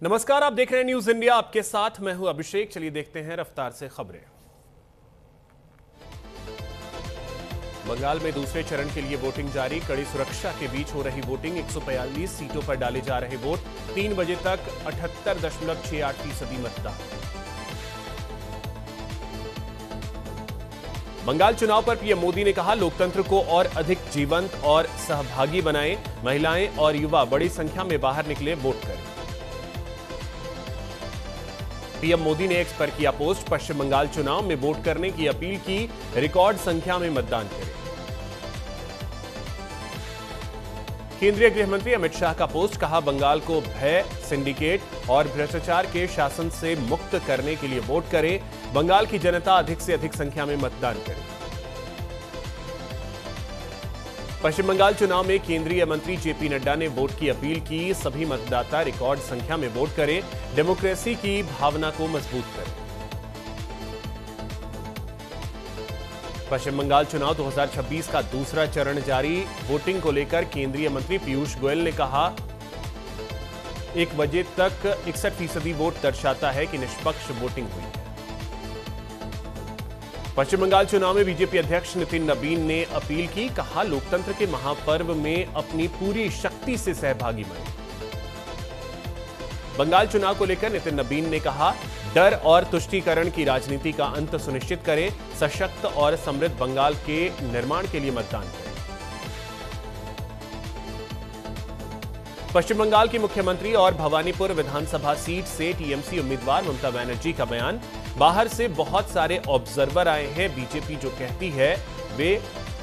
नमस्कार, आप देख रहे हैं न्यूज इंडिया। आपके साथ मैं हूं अभिषेक। चलिए देखते हैं रफ्तार से खबरें। बंगाल में दूसरे चरण के लिए वोटिंग जारी। कड़ी सुरक्षा के बीच हो रही वोटिंग। 142 सीटों पर डाले जा रहे वोट। 3 बजे तक 78.68% मतदान। बंगाल चुनाव पर पीएम मोदी ने कहा, लोकतंत्र को और अधिक जीवंत और सहभागी बनाएं। महिलाएं और युवा बड़ी संख्या में बाहर निकले, वोट करें। पीएम मोदी ने एक्स पर किया पोस्ट। पश्चिम बंगाल चुनाव में वोट करने की अपील की। रिकॉर्ड संख्या में मतदान करें। केंद्रीय गृह मंत्री अमित शाह का पोस्ट। कहा, बंगाल को भय, सिंडिकेट और भ्रष्टाचार के शासन से मुक्त करने के लिए वोट करें। बंगाल की जनता अधिक से अधिक संख्या में मतदान करे। पश्चिम बंगाल चुनाव में केंद्रीय मंत्री जेपी नड्डा ने वोट की अपील की। सभी मतदाता रिकॉर्ड संख्या में वोट करें। डेमोक्रेसी की भावना को मजबूत करें। पश्चिम बंगाल चुनाव 2026 का दूसरा चरण जारी। वोटिंग को लेकर केंद्रीय मंत्री पीयूष गोयल ने कहा, 1 बजे तक 61% वोट दर्शाता है कि निष्पक्ष वोटिंग हुई है। पश्चिम बंगाल चुनाव में बीजेपी अध्यक्ष नितिन नबीन ने अपील की। कहा, लोकतंत्र के महापर्व में अपनी पूरी शक्ति से सहभागी बने। बंगाल चुनाव को लेकर नितिन नबीन ने कहा, डर और तुष्टीकरण की राजनीति का अंत सुनिश्चित करें। सशक्त और समृद्ध बंगाल के निर्माण के लिए मतदान करें। पश्चिम बंगाल की मुख्यमंत्री और भवानीपुर विधानसभा सीट से टीएमसी उम्मीदवार ममता बनर्जी का बयान। बाहर से बहुत सारे ऑब्जर्वर आए हैं। बीजेपी जो कहती है वे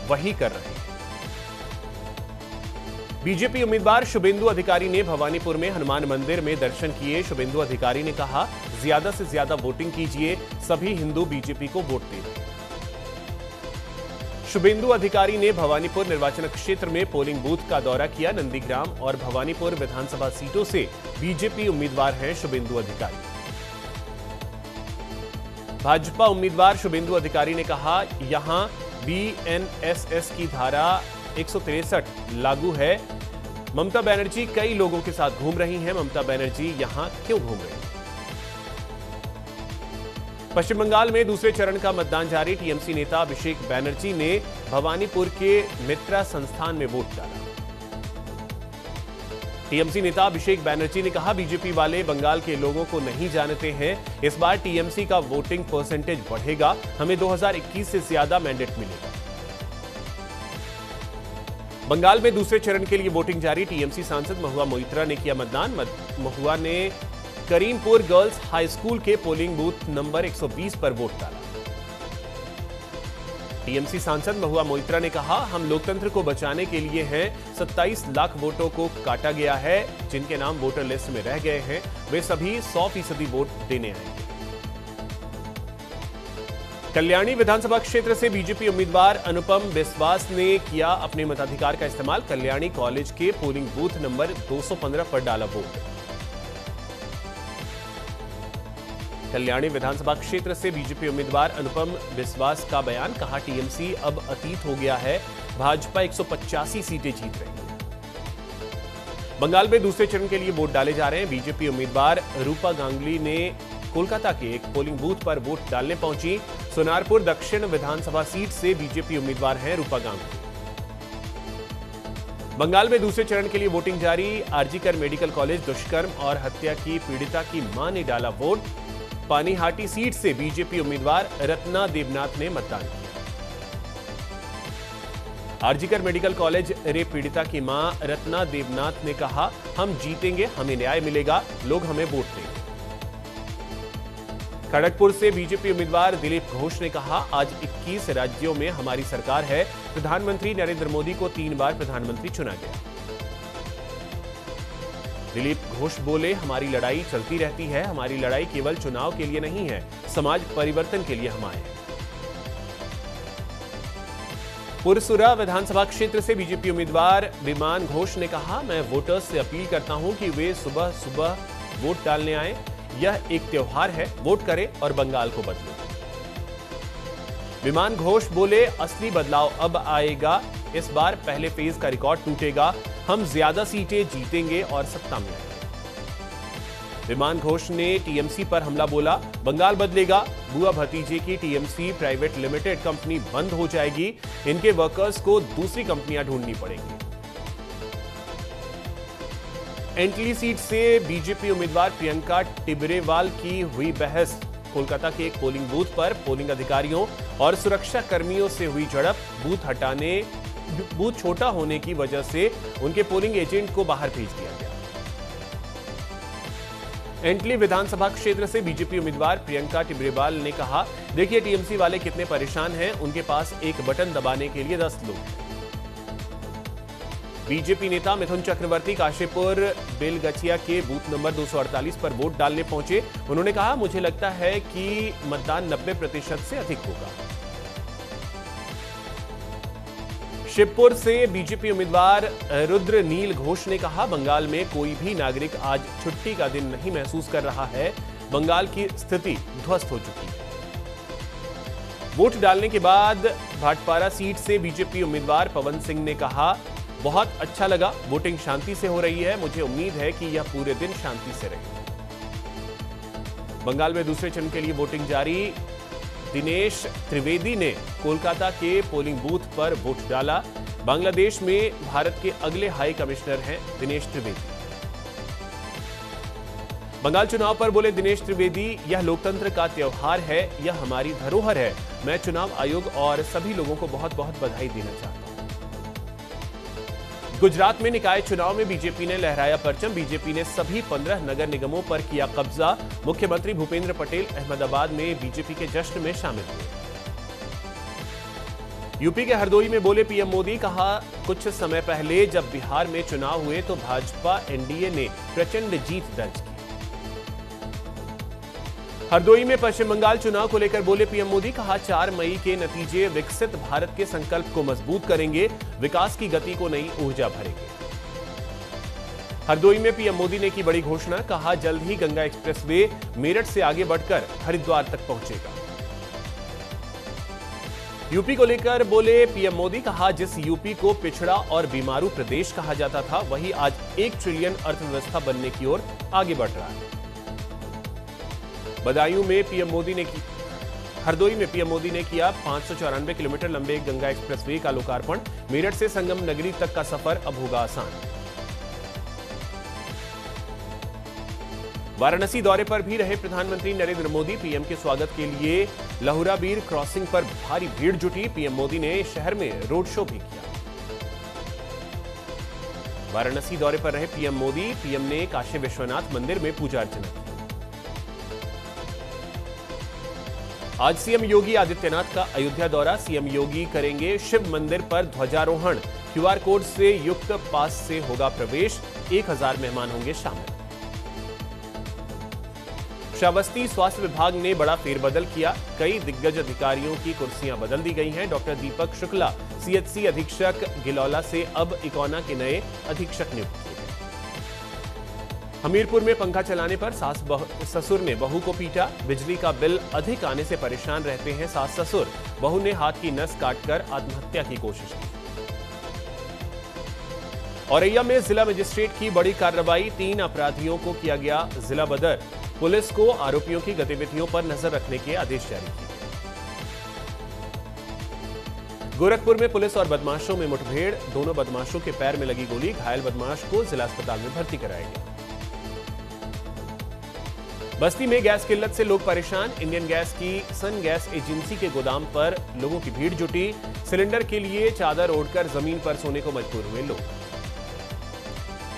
वही कर रहे हैं। बीजेपी उम्मीदवार शुभेंदु अधिकारी ने भवानीपुर में हनुमान मंदिर में दर्शन किए। शुभेंदु अधिकारी ने कहा, ज्यादा से ज्यादा वोटिंग कीजिए। सभी हिंदू बीजेपी को वोट दें। शुभेंदु अधिकारी ने भवानीपुर निर्वाचन क्षेत्र में पोलिंग बूथ का दौरा किया। नंदीग्राम और भवानीपुर विधानसभा सीटों से बीजेपी उम्मीदवार हैं शुभेंदु अधिकारी। भाजपा उम्मीदवार शुभेंदु अधिकारी ने कहा, यहां बीएनएसएस की धारा 163 लागू है। ममता बनर्जी कई लोगों के साथ घूम रही हैं। ममता बनर्जी यहां क्यों घूम रही हैं? पश्चिम बंगाल में दूसरे चरण का मतदान जारी। टीएमसी नेता अभिषेक बनर्जी ने भवानीपुर के मित्रा संस्थान में वोट डाला। टीएमसी नेता अभिषेक बनर्जी ने कहा, बीजेपी वाले बंगाल के लोगों को नहीं जानते हैं। इस बार टीएमसी का वोटिंग परसेंटेज बढ़ेगा। हमें 2021 से ज्यादा मैंडेट मिलेगा। बंगाल में दूसरे चरण के लिए वोटिंग जारी। टीएमसी सांसद महुआ मोइत्रा ने किया मतदान। महुआ ने करीमपुर गर्ल्स हाई स्कूल के पोलिंग बूथ नंबर 120 पर वोट डाला। टीएमसी सांसद महुआ मोइत्रा ने कहा, हम लोकतंत्र को बचाने के लिए हैं। 27 लाख वोटों को काटा गया है। जिनके नाम वोटर लिस्ट में रह गए हैं वे सभी 100% वोट देने आएंगे। कल्याणी विधानसभा क्षेत्र से बीजेपी उम्मीदवार अनुपम बिस्वास ने किया अपने मताधिकार का इस्तेमाल। कल्याणी कॉलेज के पोलिंग बूथ नंबर 215 पर डाला वोट। कल्याणी विधानसभा क्षेत्र से बीजेपी उम्मीदवार अनुपम बिस्वास का बयान। कहा, टीएमसी अब अतीत हो गया है। भाजपा 185 सीटें जीत रही है। बंगाल में दूसरे चरण के लिए वोट डाले जा रहे हैं। बीजेपी उम्मीदवार रूपा गांगुली ने कोलकाता के एक पोलिंग बूथ पर वोट डालने पहुंची। सोनारपुर दक्षिण विधानसभा सीट से बीजेपी उम्मीदवार हैं रूपा गांगुली। बंगाल में दूसरे चरण के लिए वोटिंग जारी। आरजीकर मेडिकल कॉलेज दुष्कर्म और हत्या की पीड़िता की मां ने डाला वोट। पानीहाटी सीट से बीजेपी उम्मीदवार रत्ना देवनाथ ने मतदान किया। आरजीकर मेडिकल कॉलेज रेप पीड़िता की मां रत्ना देवनाथ ने कहा, हम जीतेंगे, हमें न्याय मिलेगा, लोग हमें वोट देंगे। खड़गपुर से बीजेपी उम्मीदवार दिलीप घोष ने कहा, आज 21 राज्यों में हमारी सरकार है। प्रधानमंत्री नरेंद्र मोदी को 3 बार प्रधानमंत्री चुना गया। दिलीप घोष बोले, हमारी लड़ाई चलती रहती है। हमारी लड़ाई केवल चुनाव के लिए नहीं है, समाज परिवर्तन के लिए हम आए हैं। पुरसुरा विधानसभा क्षेत्र से बीजेपी उम्मीदवार विमान घोष ने कहा, मैं वोटर्स से अपील करता हूं कि वे सुबह सुबह वोट डालने आए। यह एक त्योहार है, वोट करें और बंगाल को बदलें। विमान घोष बोले, असली बदलाव अब आएगा। इस बार पहले फेज का रिकॉर्ड टूटेगा। हम ज्यादा सीटें जीतेंगे और सत्ता में आएंगे। विमान घोष ने टीएमसी पर हमला बोला, बंगाल बदलेगा, बुआ भतीजे की टीएमसी प्राइवेट लिमिटेड कंपनी बंद हो जाएगी, इनके वर्कर्स को दूसरी कंपनियां ढूंढनी पड़ेंगी। एंटली सीट से बीजेपी उम्मीदवार प्रियंका टिबरेवाल की हुई बहस। कोलकाता के एक पोलिंग बूथ पर पोलिंग अधिकारियों और सुरक्षा कर्मियों से हुई झड़प। बूथ छोटा होने की वजह से उनके पोलिंग एजेंट को बाहर भेज दिया गया। एंटली विधानसभा क्षेत्र से बीजेपी उम्मीदवार प्रियंका टिबरेवाल ने कहा, देखिए टीएमसी वाले कितने परेशान हैं, उनके पास एक बटन दबाने के लिए 10 लोग हैं। बीजेपी नेता मिथुन चक्रवर्ती काशीपुर बेलगछिया के बूथ नंबर 248 पर वोट डालने पहुंचे। उन्होंने कहा, मुझे लगता है कि मतदान 90% से अधिक होगा। शिवपुर से बीजेपी उम्मीदवार रुद्रनील घोष ने कहा, बंगाल में कोई भी नागरिक आज छुट्टी का दिन नहीं महसूस कर रहा है। बंगाल की स्थिति ध्वस्त हो चुकी है। वोट डालने के बाद भाटपारा सीट से बीजेपी उम्मीदवार पवन सिंह ने कहा, बहुत अच्छा लगा, वोटिंग शांति से हो रही है, मुझे उम्मीद है कि यह पूरे दिन शांति से रहे। बंगाल में दूसरे चरण के लिए वोटिंग जारी। दिनेश त्रिवेदी ने कोलकाता के पोलिंग बूथ पर वोट डाला। बांग्लादेश में भारत के अगले हाई कमिश्नर हैं दिनेश त्रिवेदी। बंगाल चुनाव पर बोले दिनेश त्रिवेदी, यह लोकतंत्र का त्योहार है, यह हमारी धरोहर है। मैं चुनाव आयोग और सभी लोगों को बहुत बहुत बधाई देना चाहता हूं। गुजरात में निकाय चुनाव में बीजेपी ने लहराया परचम। बीजेपी ने सभी 15 नगर निगमों पर किया कब्जा। मुख्यमंत्री भूपेंद्र पटेल अहमदाबाद में बीजेपी के जश्न में शामिल हुए। यूपी के हरदोई में बोले पीएम मोदी, कहा, कुछ समय पहले जब बिहार में चुनाव हुए तो भाजपा एनडीए ने प्रचंड जीत दर्ज की। हरदोई में पश्चिम बंगाल चुनाव को लेकर बोले पीएम मोदी, कहा, 4 मई के नतीजे विकसित भारत के संकल्प को मजबूत करेंगे, विकास की गति को नई ऊर्जा भरेंगे। हरदोई में पीएम मोदी ने की बड़ी घोषणा, कहा, जल्द ही गंगा एक्सप्रेसवे मेरठ से आगे बढ़कर हरिद्वार तक पहुंचेगा। यूपी को लेकर बोले पीएम मोदी, कहा, जिस यूपी को पिछड़ा और बीमारू प्रदेश कहा जाता था, वही आज 1 ट्रिलियन अर्थव्यवस्था बनने की ओर आगे बढ़ रहा है। बदायूं में पीएम मोदी ने की हरदोई में पीएम मोदी ने किया 594 किलोमीटर लंबे गंगा एक्सप्रेसवे का लोकार्पण। मेरठ से संगम नगरी तक का सफर अब होगा आसान। वाराणसी दौरे पर भी रहे प्रधानमंत्री नरेंद्र मोदी। पीएम के स्वागत के लिए लहुराबीर क्रॉसिंग पर भारी भीड़ जुटी। पीएम मोदी ने शहर में रोड शो भी किया। वाराणसी दौरे पर रहे पीएम मोदी। पीएम ने काशी विश्वनाथ मंदिर में पूजा अर्चना की। आज सीएम योगी आदित्यनाथ का अयोध्या दौरा। सीएम योगी करेंगे शिव मंदिर पर ध्वजारोहण। क्यूआर कोड से युक्त पास से होगा प्रवेश। 1000 मेहमान होंगे शामिल। श्रावस्ती स्वास्थ्य विभाग ने बड़ा फेरबदल किया। कई दिग्गज अधिकारियों की कुर्सियां बदल दी गई हैं। डॉक्टर दीपक शुक्ला सीएचसी अधीक्षक गिलौला से अब इकोना के नए अधीक्षक नियुक्त किए गए। हमीरपुर में पंखा चलाने पर सास ससुर ने बहू को पीटा। बिजली का बिल अधिक आने से परेशान रहते हैं सास ससुर। बहू ने हाथ की नस काटकर आत्महत्या की कोशिश की। औरैया में जिला मजिस्ट्रेट की बड़ी कार्रवाई। 3 अपराधियों को किया गया जिला बदर। पुलिस को आरोपियों की गतिविधियों पर नजर रखने के आदेश जारी किए। गोरखपुर में पुलिस और बदमाशों में मुठभेड़। दोनों बदमाशों के पैर में लगी गोली। घायल बदमाश को जिला अस्पताल में भर्ती कराया गया। बस्ती में गैस किल्लत से लोग परेशान। इंडियन गैस की सन गैस एजेंसी के गोदाम पर लोगों की भीड़ जुटी। सिलेंडर के लिए चादर ओढ़कर जमीन पर सोने को मजबूर हुए लोग।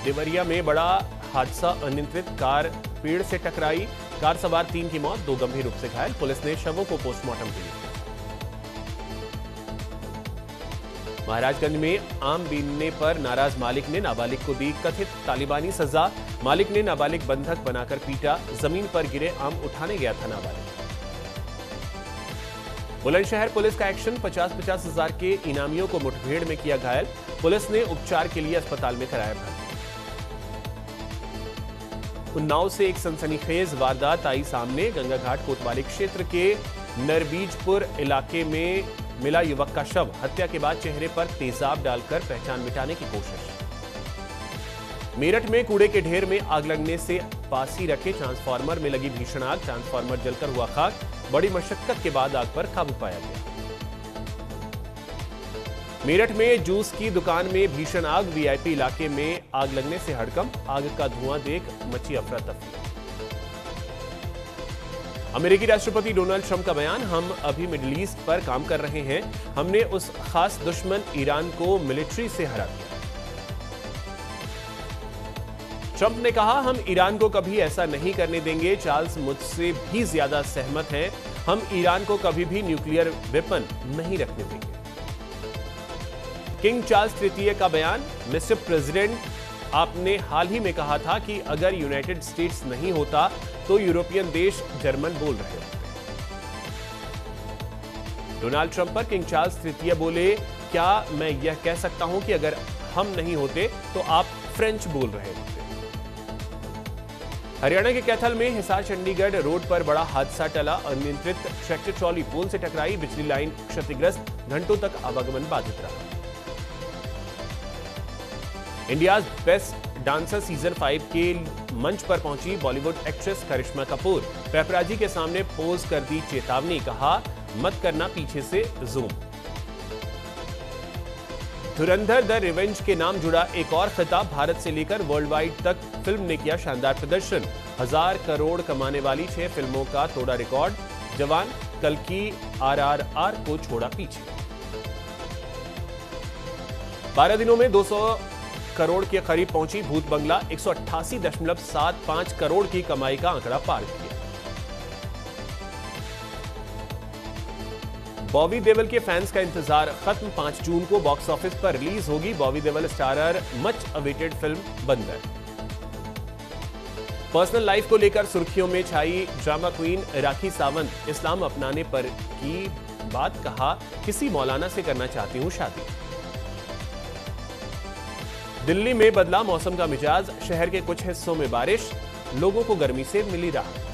देवरिया में बड़ा हादसा। अनियंत्रित कार पेड़ से टकराई। कार सवार 3 की मौत, 2 गंभीर रूप से घायल। पुलिस ने शवों को पोस्टमार्टम के लिए। महाराजगंज में आम बीनने पर नाराज मालिक ने नाबालिग को दी कथित तालिबानी सजा। मालिक ने नाबालिग बंधक बनाकर पीटा। जमीन पर गिरे आम उठाने गया था नाबालिग। बुलंदशहर पुलिस का एक्शन। 50-50 हजार के इनामियों को मुठभेड़ में किया घायल। पुलिस ने उपचार के लिए अस्पताल में कराया भर्ती। उन्नाव से एक सनसनीखेज वारदात आई सामने। गंगाघाट कोतवाली क्षेत्र के नरबीजपुर इलाके में मिला युवक का शव। हत्या के बाद चेहरे पर तेजाब डालकर पहचान मिटाने की कोशिश। मेरठ में कूड़े के ढेर में आग लगने से पास ही रखे ट्रांसफार्मर में लगी भीषण आग, ट्रांसफार्मर जलकर हुआ खाक। बड़ी मशक्कत के बाद आग पर काबू पाया गया। मेरठ में जूस की दुकान में भीषण आग, वीआईपी इलाके में आग लगने से हड़कंप। आग का धुआं देख मची अफरा तफरी। अमेरिकी राष्ट्रपति डोनाल्ड ट्रंप का बयान, हम अभी मिडिल ईस्ट पर काम कर रहे हैं। हमने उस खास दुश्मन ईरान को मिलिट्री से हरा दिया। ट्रंप ने कहा, हम ईरान को कभी ऐसा नहीं करने देंगे। चार्ल्स मुझसे भी ज्यादा सहमत हैं। हम ईरान को कभी भी न्यूक्लियर वेपन नहीं रखने देंगे। किंग चार्ल्स तृतीय का बयान, मिस्टर प्रेसिडेंट, आपने हाल ही में कहा था कि अगर यूनाइटेड स्टेट्स नहीं होता तो यूरोपियन देश जर्मन बोल रहे होते। डोनाल्ड ट्रंप पर किंग चार्ल्स तृतीय बोले, क्या मैं यह कह सकता हूं कि अगर हम नहीं होते तो आप फ्रेंच बोल रहे होते। हरियाणा के कैथल में हिसार चंडीगढ़ रोड पर बड़ा हादसा टला। अनियंत्रित ट्रैक्टर ट्रॉली पोल से टकराई, बिजली लाइन क्षतिग्रस्त, घंटों तक आवागमन बाधित रहा। इंडियाज बेस्ट डांसर सीजन 5 के मंच पर पहुंची बॉलीवुड एक्ट्रेस करिश्मा कपूर। पेपराजी के सामने पोज कर दी चेतावनी, कहा मत करना पीछे से जूम। धुरंधर द रिवेंज के नाम जुड़ा एक और खिताब, भारत से लेकर वर्ल्ड वाइड तक फिल्म ने किया शानदार प्रदर्शन। 1000 करोड़ कमाने वाली 6 फिल्मों का तोड़ा रिकॉर्ड। जवान, कल की RRR को छोड़ा पीछे। 12 दिनों में 200 करोड़ के करीब पहुंची भूत बंगला। 188.75 करोड़ की कमाई का आंकड़ा पार किया। बॉबी देओल के फैंस का इंतजार खत्म। 5 जून को बॉक्स ऑफिस पर रिलीज होगी Bobby Deol starrer much awaited film बंदर। पर्सनल लाइफ को लेकर सुर्खियों में छाई ड्रामा क्वीन राखी सावंत। इस्लाम अपनाने पर की बात, कहा किसी मौलाना से करना चाहती हूं शादी। दिल्ली में बदला मौसम का मिजाज, शहर के कुछ हिस्सों में बारिश, लोगों को गर्मी से मिली राहत।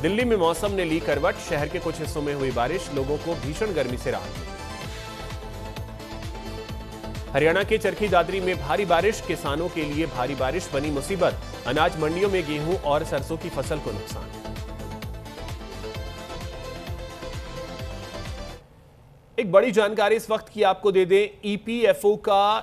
दिल्ली में मौसम ने ली करवट, शहर के कुछ हिस्सों में हुई बारिश, लोगों को भीषण गर्मी से राहत मिली। हरियाणा के चरखी दादरी में भारी बारिश, किसानों के लिए भारी बारिश बनी मुसीबत। अनाज मंडियों में गेहूं और सरसों की फसल को नुकसान। एक बड़ी जानकारी इस वक्त की आपको दे दें, ईपीएफओ का